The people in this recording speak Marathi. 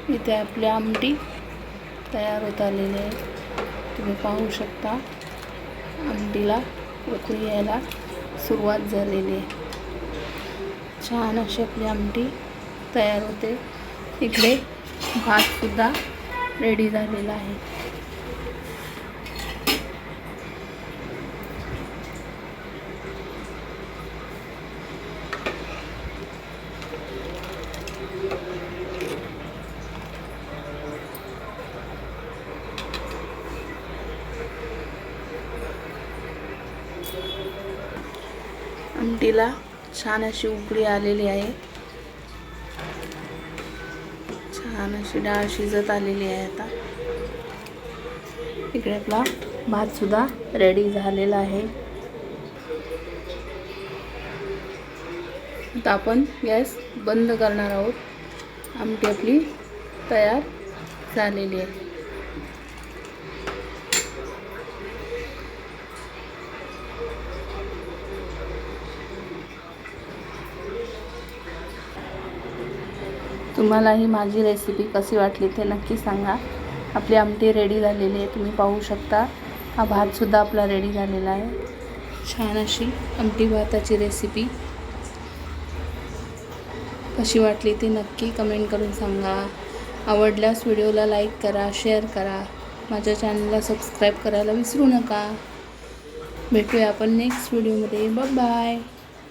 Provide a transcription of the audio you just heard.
इथे आपली आमटी तयार होत आलेली आहे। तुम्ही पाहू शकता आमटीला उकळी यायला सुरुवात झालेली आहे। छान अशी आपली आमटी तयार होते। इकडे भात सुद्धा रेडी झालेला आहे। आमटीला छान अशी उकळी आलेली आहे। छान अशी डाळ शिजत आलेली आहे। आता इकडे आपला भात सुद्धा रेडी झालेला आहे। आता आपण गॅस बंद करणार आहोत। आमटी आपली तयार झालेली आहे। तुम्हाला ही माझी रेसिपी कशी वाटली ते नक्की सांगा। आपली आमटी रेडी झालेली आहे। तुम्ही पाहू शकता हा भात सुद्धा आपला रेडी झालेला आहे। छान अशी आमटी भाताची रेसिपी कशी वाटली ते नक्की कमेंट करून सांगा। आवडल्यास व्हिडिओला लाईक करा, शेअर करा, माझ्या चॅनलला सबस्क्राईब करायला विसरू नका। भेटूया आपण नेक्स्ट व्हिडिओमध्ये। Bye bye.